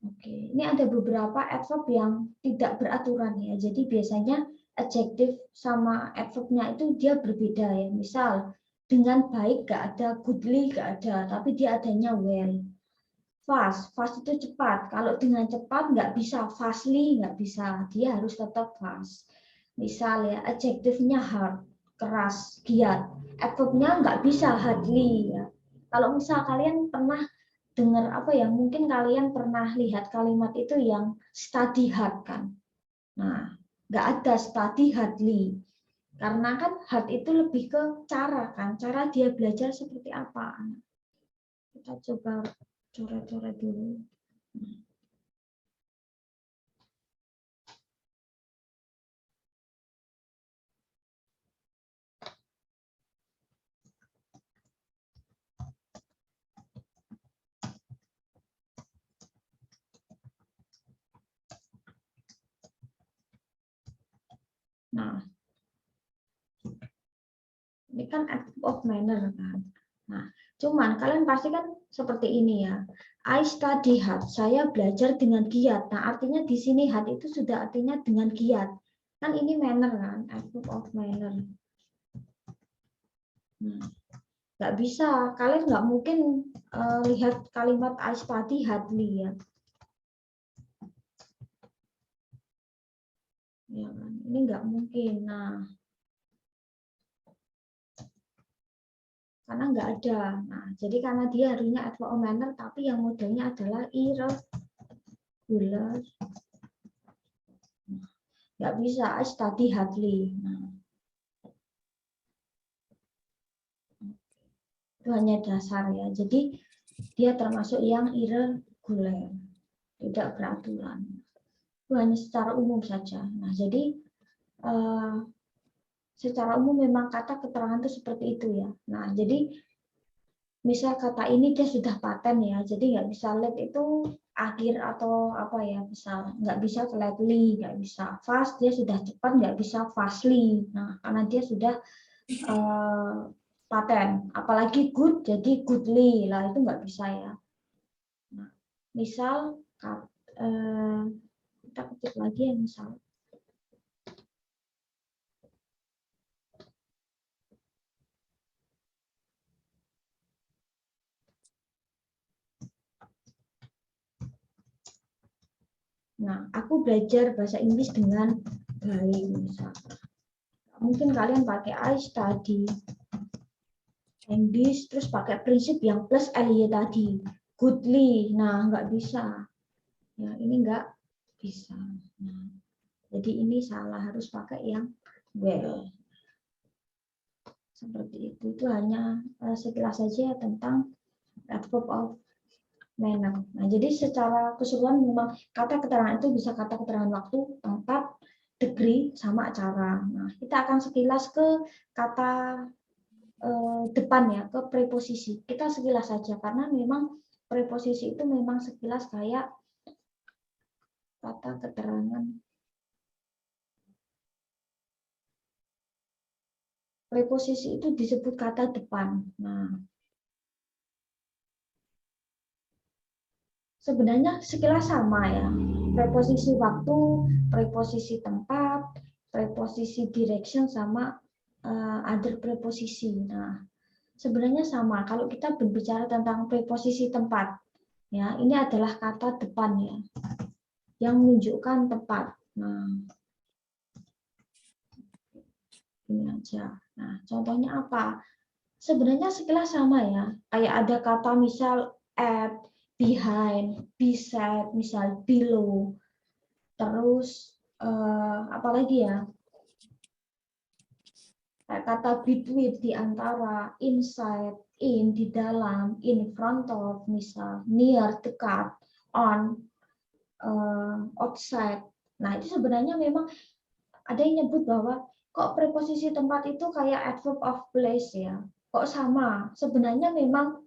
Oke, ini ada beberapa adverb yang tidak beraturan ya. Jadi biasanya adjektif sama adverbnya itu dia berbeda ya. Misal dengan baik gak ada, goodly gak ada, tapi dia adanya well. Fast, fast itu cepat. Kalau dengan cepat nggak bisa, fastly nggak bisa. Dia harus tetap fast. Misal ya, adjektifnya hard, keras, giat. Adverbnya nggak bisa, hardly ya. Kalau misal kalian pernah dengar apa ya, mungkin kalian pernah lihat kalimat itu yang study hard kan. Nah, nggak ada study hardly. Karena kan hard itu lebih ke cara kan, cara dia belajar seperti apa. Kita coba coret-coret dulu. Nah, ini kan adverb of manner kan. Nah, cuman kalian pasti kan seperti ini ya. I study hard, saya belajar dengan giat. Nah, artinya di sini hard itu sudah artinya dengan giat. Kan ini manner kan, adverb of manner. Nah, nggak bisa, kalian nggak mungkin lihat kalimat I study hardly ya. Ya kan? Ini nggak mungkin. Nah, karena nggak ada. Nah, jadi karena dia harusnya adverb of manner, tapi yang modelnya adalah irregular. Nggak bisa, I study hardly. Nah, itu hanya dasar ya. Jadi dia termasuk yang irregular, tidak beraturan. Itu hanya secara umum saja. Nah, jadi secara umum memang kata keterangan itu seperti itu ya. Nah, jadi misal kata ini dia sudah paten ya, jadi nggak bisa let itu akhir atau apa ya, misal nggak bisa lately, nggak bisa fast, dia sudah cepat, nggak bisa fastly. Nah, karena dia sudah paten, apalagi good jadi goodly lah, itu nggak bisa ya. Nah, misal kita ketik lagi ya, misal Nah, aku belajar bahasa Inggris dengan baik misalnya. Mungkin kalian pakai I study English terus pakai prinsip yang plus ly tadi, goodly. Nah, nggak bisa. Ya, ini nggak bisa. Nah, jadi ini salah, harus pakai yang well. Seperti itu. Itu hanya sekilas saja tentang adverb of manner. Nah, jadi secara keseluruhan memang kata keterangan itu bisa kata keterangan waktu, tempat, degree, sama cara. Nah, kita akan sekilas ke kata depan ya, ke preposisi. Kita sekilas saja karena memang preposisi itu memang sekilas kayak kata keterangan. Preposisi itu disebut kata depan. Nah, sebenarnya sekilas sama ya. Preposisi waktu, preposisi tempat, preposisi direction sama other preposisi. Nah, sebenarnya sama. Kalau kita berbicara tentang preposisi tempat, ya ini adalah kata depan ya, yang menunjukkan tempat. Nah, ini aja. Nah, contohnya apa? Sebenarnya sekilas sama ya. Kayak ada kata misal at, behind, beside, misal below. Terus apalagi ya? Kayak kata between di antara, inside, in di dalam, in front of, misal near dekat, on, outside. Nah, itu sebenarnya memang ada yang nyebut bahwa kok preposisi tempat itu kayak adverb of place ya. Kok sama? Sebenarnya memang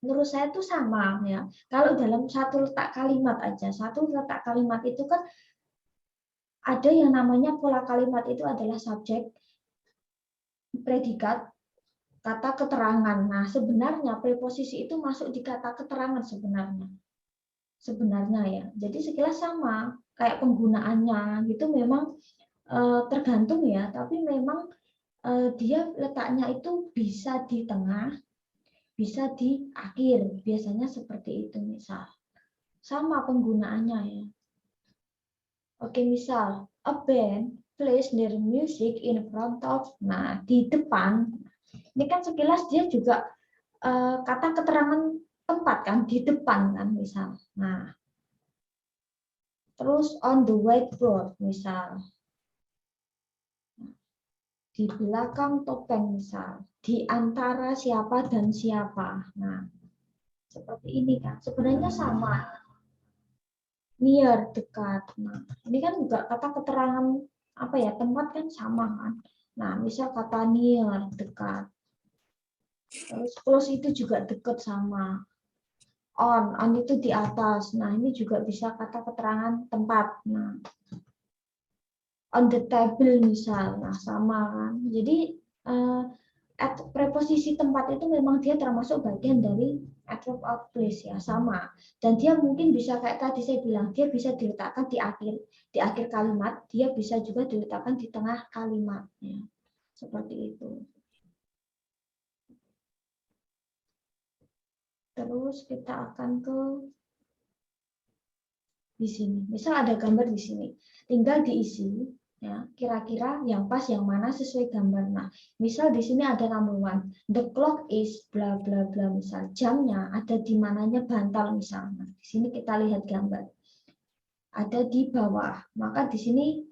menurut saya itu sama ya. Kalau dalam satu letak kalimat aja, satu letak kalimat itu kan ada yang namanya pola kalimat itu adalah subjek, predikat, kata keterangan. Nah, sebenarnya preposisi itu masuk di kata keterangan sebenarnya. Sebenarnya ya. Jadi sekilas sama, kayak penggunaannya gitu memang tergantung ya, tapi memang dia letaknya itu bisa di tengah, bisa di akhir, biasanya seperti itu misal. Sama penggunaannya ya. Oke, misal a band plays their music in front of, nah di depan, ini kan sekilas dia juga kata keterangan tempat kan, di depan kan misal. Nah, terus on the whiteboard misal. Di belakang topeng misal, di antara siapa dan siapa. Nah, seperti ini kan. Sebenarnya sama. Near, dekat. Nah, ini kan juga kata keterangan apa ya, tempat kan sama kan. Nah, misal kata near, dekat. Terus close itu juga dekat sama. On itu di atas. Nah, ini juga bisa kata keterangan tempat. Nah, on the table misal, nah sama kan. Jadi preposisi tempat itu memang dia termasuk bagian dari adverb of place ya, sama. Dan dia mungkin bisa kayak tadi saya bilang, dia bisa diletakkan di akhir kalimat, dia bisa juga diletakkan di tengah kalimat ya. Seperti itu. Terus kita akan ke di sini. Misal ada gambar di sini, tinggal diisi ya, kira-kira yang pas yang mana sesuai gambar. Nah, misal di sini ada number one, the clock is bla bla bla, misal jamnya ada di mananya bantal misalnya. Di sini kita lihat gambar. Ada di bawah. Maka di sini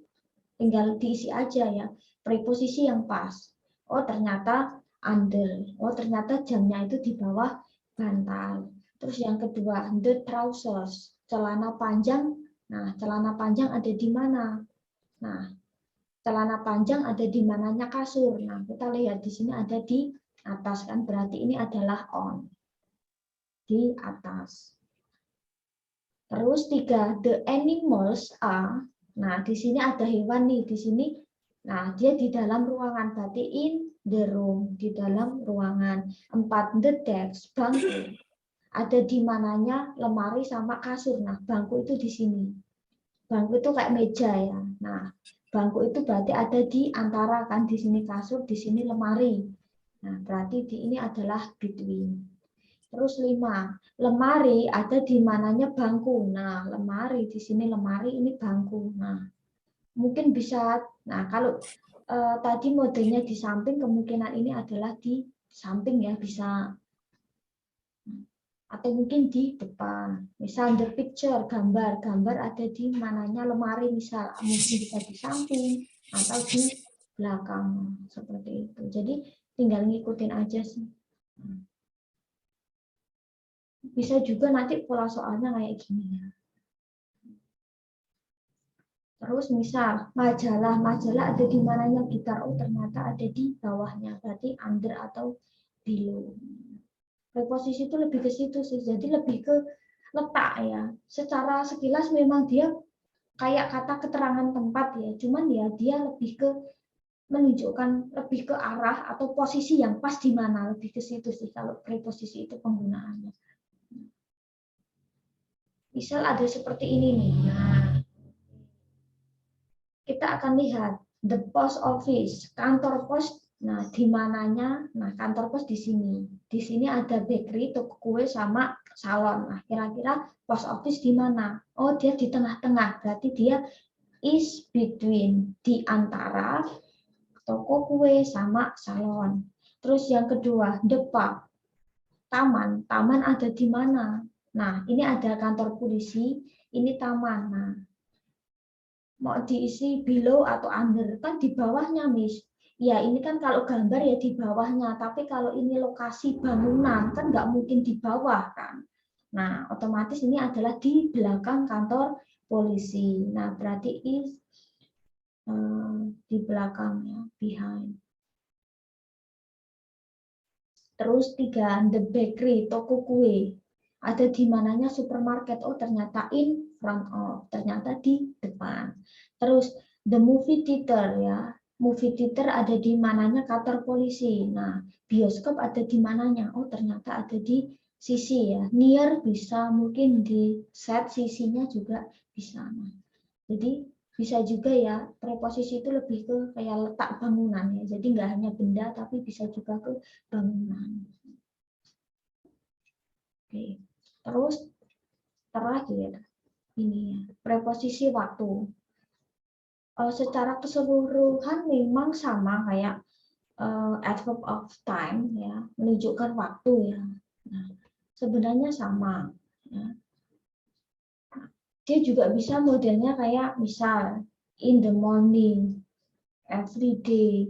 tinggal diisi aja ya, preposisi yang pas. Oh, ternyata under. Oh, ternyata jamnya itu di bawah bantal. Terus yang kedua, the trousers, celana panjang. Nah, celana panjang ada di mana? Nah, celana panjang ada di mananya kasur. Nah, kita lihat di sini ada di atas kan, berarti ini adalah on. Di atas. Terus tiga, the animals are. Nah, di sini ada hewan nih, di sini. Nah, dia di dalam ruangan, berarti in the room, di dalam ruangan. 4, the desk, bangku. Ada di mananya lemari sama kasur. Nah, bangku itu di sini. Bangku itu kayak meja ya. Nah, bangku itu berarti ada di antara kan, di sini kasur, di sini lemari. Nah, berarti di ini adalah between. Terus 5, lemari ada di mananya bangku. Nah, lemari di sini lemari, ini bangku. Nah, mungkin bisa, nah kalau tadi modenya di samping, kemungkinan ini adalah di samping ya, bisa. Atau mungkin di depan. Misal the picture, gambar ada di mananya lemari, misal mungkin bisa di samping atau di belakang, seperti itu. Jadi tinggal ngikutin aja sih. Bisa juga nanti pola soalnya kayak gini ya. Terus misal majalah ada di mananya gitar, oh ternyata ada di bawahnya, berarti under atau below. Preposisi itu lebih ke situ sih, jadi lebih ke letak ya. Secara sekilas memang dia kayak kata keterangan tempat ya, cuman ya dia lebih ke menunjukkan lebih ke arah atau posisi yang pas di mana, lebih ke situ sih kalau preposisi itu penggunaannya. Misal ada seperti ini nih. Nah, kita akan lihat the post office, kantor pos. Nah, di mananya? Nah, kantor pos di sini. Di sini ada bakery, toko kue sama salon. Nah, kira-kira post office di mana? Oh, dia di tengah-tengah. Berarti dia is between, di antara toko kue sama salon. Terus yang kedua, the park, taman. Taman ada di mana? Nah, ini ada kantor polisi, ini taman. Nah, mau diisi below atau under, kan di bawahnya, Miss. Ya, ini kan kalau gambar ya di bawahnya, tapi kalau ini lokasi bangunan kan nggak mungkin di bawah kan. Nah, otomatis ini adalah di belakang kantor polisi. Nah, berarti is di belakangnya, behind. Terus 3, the bakery, toko kue. Ada di mananya supermarket, oh ternyata in front of, ternyata di depan. Terus the movie theater ya, movie theater ada di mananya kantor polisi. Nah, bioskop ada di mananya, oh ternyata ada di sisi ya, near bisa mungkin di set sisinya juga bisa. Nah, jadi bisa juga ya, preposisi itu lebih ke kayak letak bangunan ya, jadi nggak hanya benda tapi bisa juga ke bangunan. Oke. Terus terakhir ini ya, preposisi waktu. Secara keseluruhan memang sama kayak adverb of time ya, menunjukkan waktu ya. Nah, sebenarnya sama. Ya. Dia juga bisa modelnya kayak misal in the morning, every day,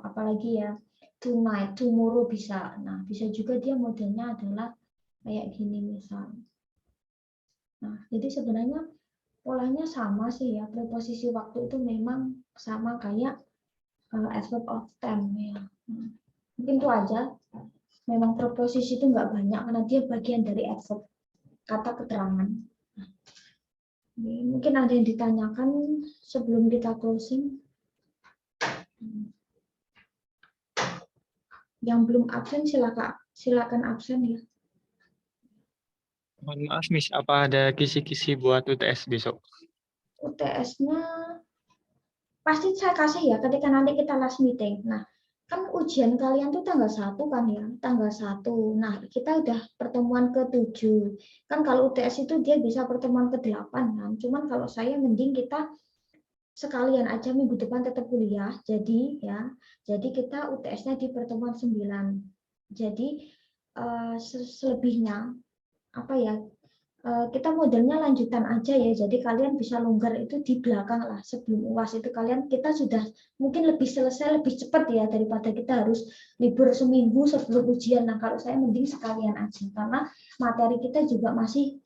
apalagi ya tonight, tomorrow bisa. Nah, bisa juga dia modelnya adalah kayak gini misal. Nah, jadi sebenarnya polanya sama sih ya, preposisi waktu itu memang sama kayak adverb of time ya. Mungkin itu aja. Memang preposisi itu nggak banyak karena dia bagian dari adverb, kata keterangan. Mungkin ada yang ditanyakan sebelum kita closing. Yang belum absen silakan absen ya. Mohon maaf, Miss, apa ada kisi-kisi buat UTS besok? UTS-nya pasti saya kasih ya ketika nanti kita last meeting. Nah, kan ujian kalian tuh tanggal 1 kan ya, tanggal 1. Nah, kita udah pertemuan ke-7. Kan kalau UTS itu dia bisa pertemuan ke-8 kan. Cuman kalau saya mending kita sekalian aja minggu depan tetap kuliah. Jadi ya, jadi kita UTS-nya di pertemuan 9. Jadi selebihnya apa ya, kita modelnya lanjutan aja ya, jadi kalian bisa longgar itu di belakang lah, sebelum UAS itu kalian kita sudah mungkin lebih selesai lebih cepat ya daripada kita harus libur seminggu sebelum ujian. Nah, kalau saya mending sekalian aja karena materi kita juga masih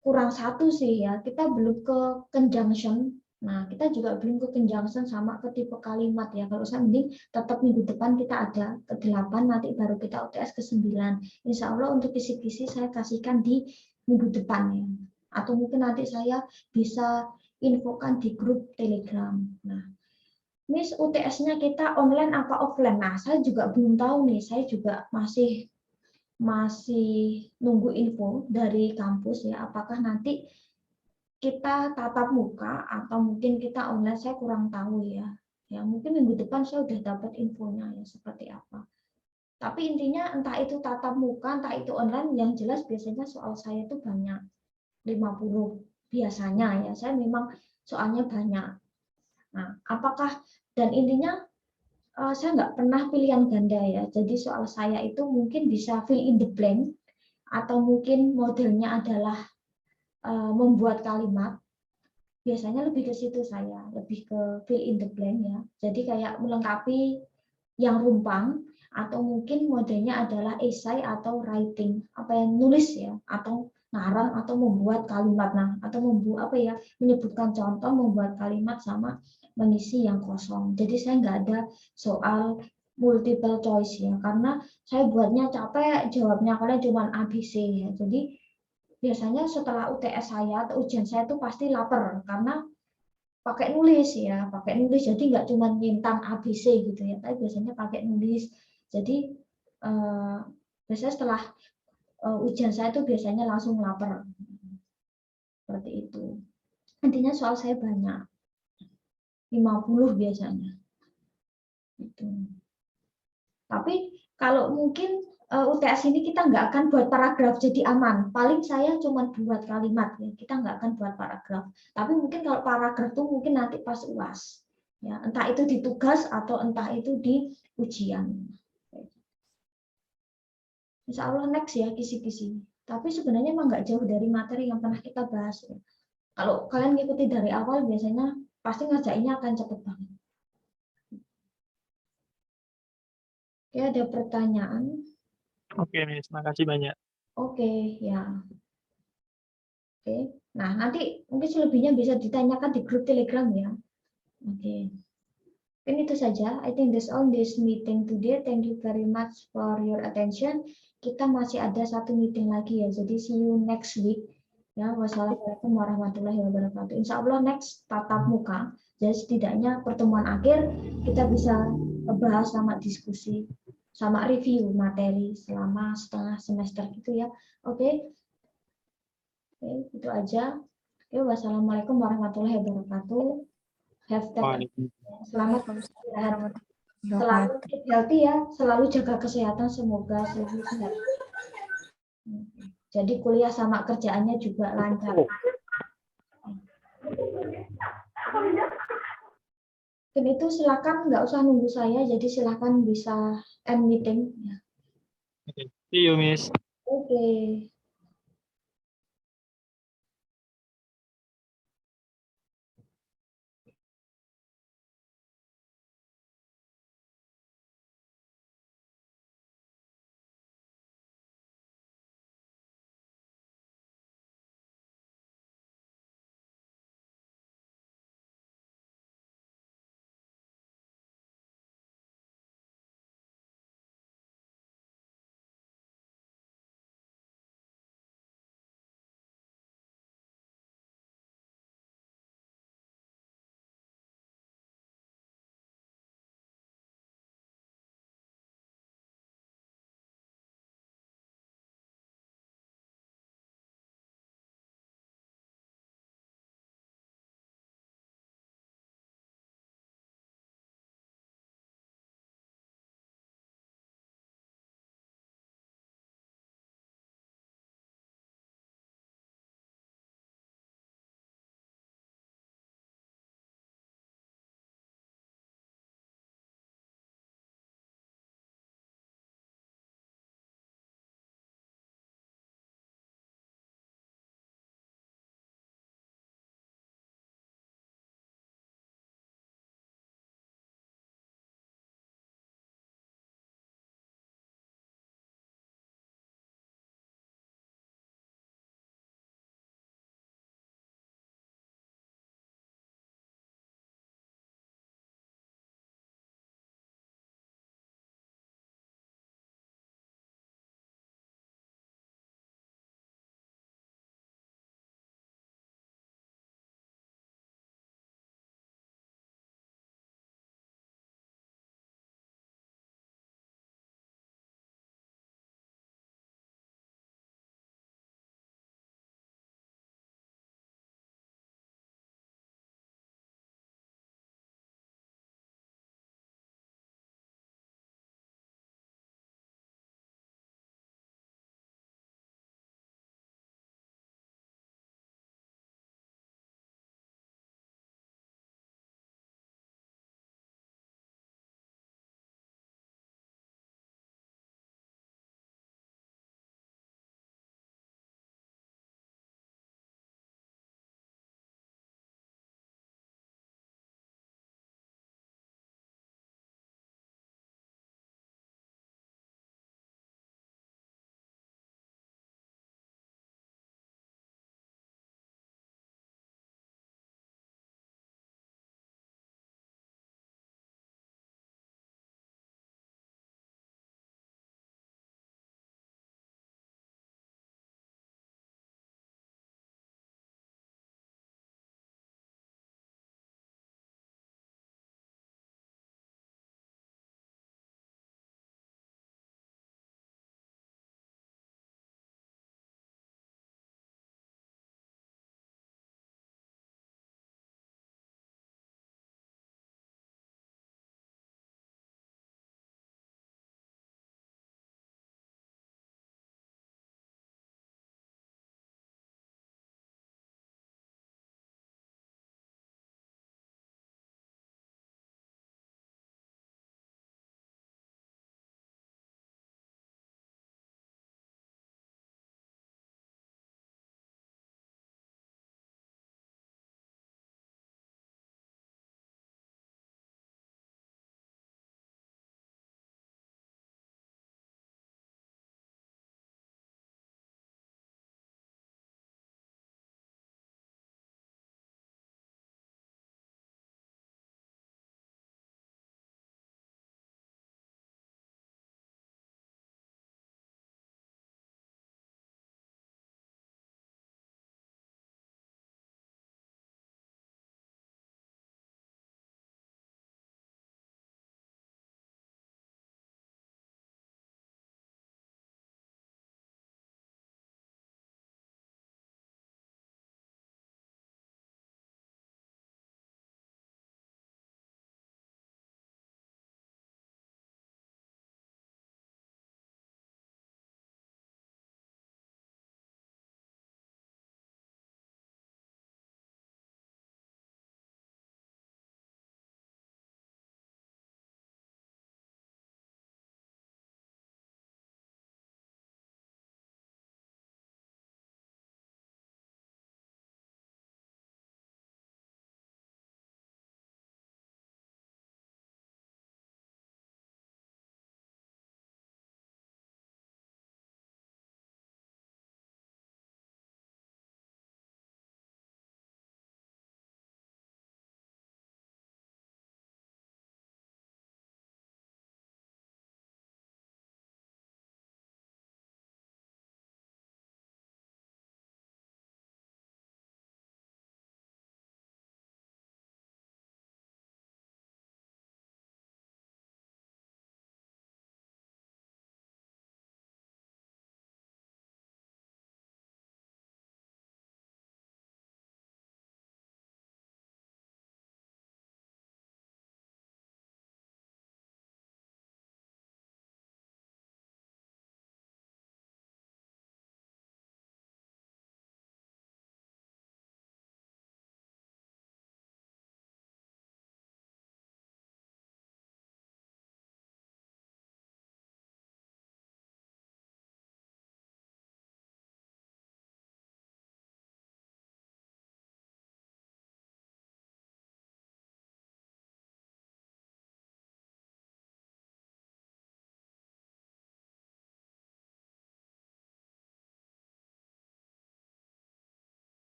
kurang satu sih ya, kita belum ke conjunction. Nah, kita juga belum ke conjunction sama ke tipe kalimat ya. Kalau saya mending tetap minggu depan kita ada ke-8, nanti baru kita UTS ke-9. Insya Allah untuk kisi-kisi saya kasihkan di minggu depan ya. Atau mungkin nanti saya bisa infokan di grup Telegram. Nah, Miss, UTS-nya kita online apa offline? Nah, saya juga belum tahu nih. Saya juga masih nunggu info dari kampus ya, apakah nanti kita tatap muka atau mungkin kita online, saya kurang tahu ya. Ya, mungkin minggu depan saya udah dapat infonya ya seperti apa. Tapi intinya entah itu tatap muka, entah itu online, yang jelas biasanya soal saya itu banyak. 50 biasanya ya, saya memang soalnya banyak. Nah, apakah, dan intinya saya nggak pernah pilihan ganda ya, jadi soal saya itu mungkin bisa fill in the blank, atau mungkin modelnya adalah membuat kalimat. Biasanya lebih ke situ saya, lebih ke fill in the blank ya. Jadi kayak melengkapi yang rumpang, atau mungkin modelnya adalah esai atau writing, apa yang nulis ya, atau ngarang atau membuat kalimat, nah atau membuat apa ya, menyebutkan contoh, membuat kalimat sama mengisi yang kosong. Jadi saya nggak ada soal multiple choice ya, karena saya buatnya capek, jawabnya kalian cuma ABC ya. Jadi biasanya setelah UTS saya atau ujian saya itu pasti lapar, karena pakai nulis ya, pakai nulis, jadi nggak cuma nyintang ABC gitu ya, tapi biasanya pakai nulis. Jadi biasanya setelah ujian saya itu biasanya langsung lapar, seperti itu. Intinya soal saya banyak, 50 biasanya gitu. Tapi kalau mungkin UTS ini kita nggak akan buat paragraf, jadi aman. Paling saya cuma buat kalimat ya, kita nggak akan buat paragraf. Tapi mungkin kalau paragraf itu mungkin nanti pas UAS. Ya, entah itu di tugas atau entah itu di ujian. Insya Allah next ya kisi-kisi. Tapi sebenarnya emang nggak jauh dari materi yang pernah kita bahas. Ya. Kalau kalian ngikuti dari awal biasanya pasti ngerjainnya akan cepet banget. Oke, ada pertanyaan? Oke, Miss. Makasih banyak. Oke, ya. Oke. Nah, nanti mungkin selebihnya bisa ditanyakan di grup Telegram ya. Oke. Mungkin itu saja. I think that's all this meeting today. Thank you very much for your attention. Kita masih ada satu meeting lagi ya. Jadi see you next week. Ya, wassalamualaikum warahmatullahi wabarakatuh. Insya Allah next tatap muka. Jadi setidaknya pertemuan akhir kita bisa bahas sama diskusi, sama review materi selama setengah semester gitu ya. Oke. Oke, itu aja. Oke, wassalamualaikum warahmatullahi wabarakatuh. Have selamat istirahat. Selalu keep healthy ya, selalu jaga kesehatan, semoga selalu sehat. Jadi kuliah sama kerjaannya juga lancar. Dan itu silakan, nggak usah nunggu saya, jadi silakan bisa end meeting. See you, Miss. Oke.